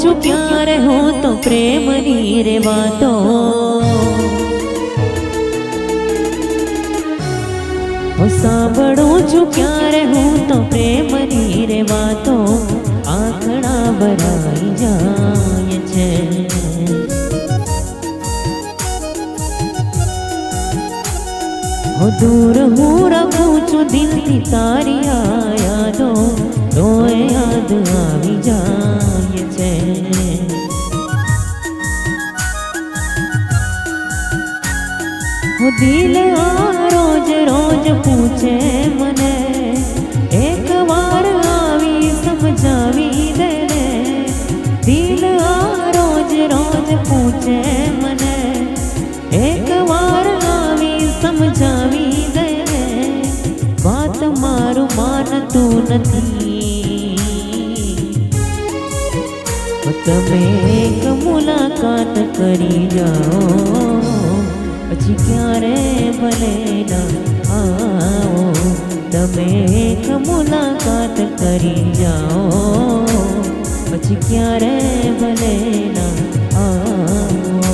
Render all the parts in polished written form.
છું ક્યારે હું તો પ્રેમની રે વાતો, સાંભળું છું ક્યારે હું તો પ્રેમની રે વાતો, આંખડા ભરાઈ જાય છે। दूर हूँ रखूं છું દિલથી તારી આ યાદો, તોય યાદ આવી જાય છે। દિલ આ રોજ રોજ પૂછે મને, એક વાર આવી સમજાવી દે રે। દિલ આ રોજ રોજ પૂછે મને, એક વાર આવી સમજાવી દે રે। વાત મારું માનતું નથી, તમે એક મુલાકાત કરી જાઓ, પછી ક્યારે ભલે ના આવો। તમે એક મુલાકાત કરી જાઓ, પછી ક્યારે ભલે ના આવો।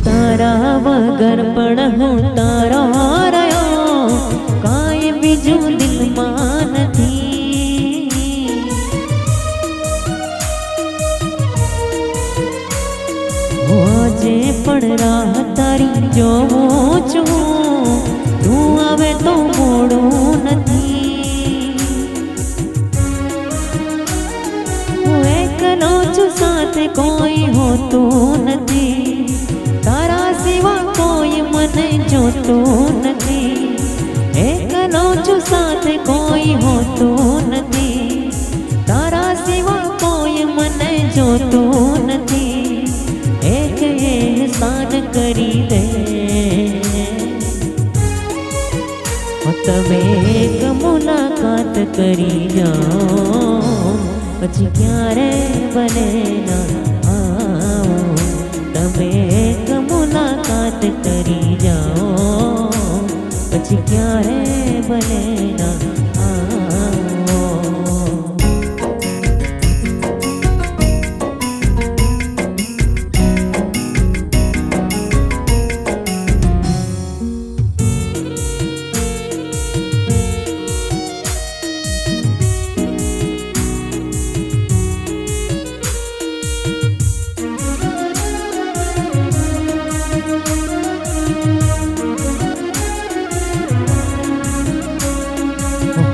તારા વગર પણ હું તારો રહ્યો, કાંઈ બીજું દિલમાં નથી। હું આજે પણ રાહ તારી જોઉં છું, તું આવે તો મોડું નથી। હું એકલો છું, સાથે કોઈ હોતું નથી, તારા સિવા કોઈ મને જોતું નથી। એકલો છું, સાથે કોઈ હોતું નથી, તારા સિવા કોઈ મને જોતું નથી। એક એહસાન કરી દે, તમે એક મુલાકાત કરી જાઓ, પછી ક્યારે ભલે ના આવો। તમે એક મુલાકાત કરી જાઓ, પછી ક્યારે ભલે ના આવો।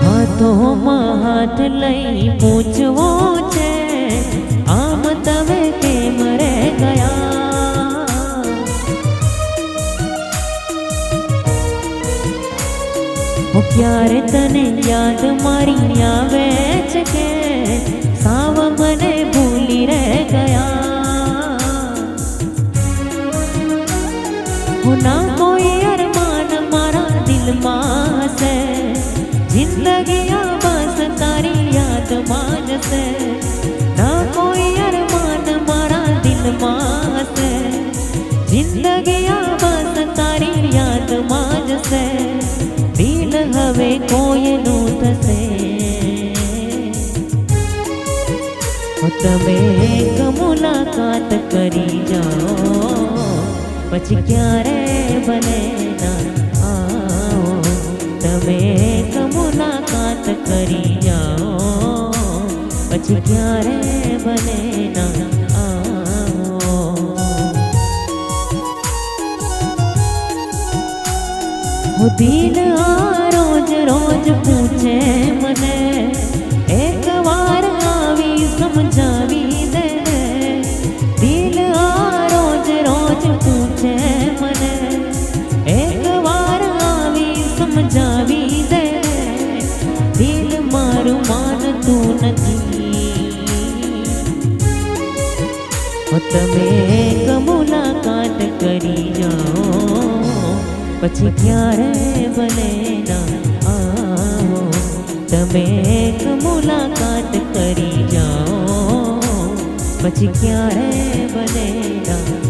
હાથોમાં હાથ લઈ પૂછવો છે, આમ તમે કેમ રે ગયા। ક્યારે તને યાદ મારી આવે છે કે સાવ મને ભૂલી રે ગયા। હું ના કોઈ અરમાન મારા દિલમાં હશે, જિંદગી આ બસ તારી યાદમાં જશે। ના કોઈ અરમાન મારા દિલમાં હશે, જિંદગી આ બસ તારી યાદમાં જશે। દિલ હવે કોઈનું થશે, તમે એક મુલાકાત કરી જાઓ, પછી ક્યારે ભલે ના આવો। તમે એક મુલાકાત કરી જાઓ, પછી ક્યારે ભલે ના આવો। દિલ આ રોજ રોજ પૂછે મને, એક વાર આવી સમજાવી દે રે। દિલ આ રોજ રોજ પૂછે મને, એક વાર આવી સમજાવી દે રે। દિલ મારું માનતું નથી, તમે એક મુલાકાત કરી જાઓ પછી ક્યારે ભલે ના આવો તમે એક મુલાકાત કરી જાઓ પછી ક્યારે ભલે ના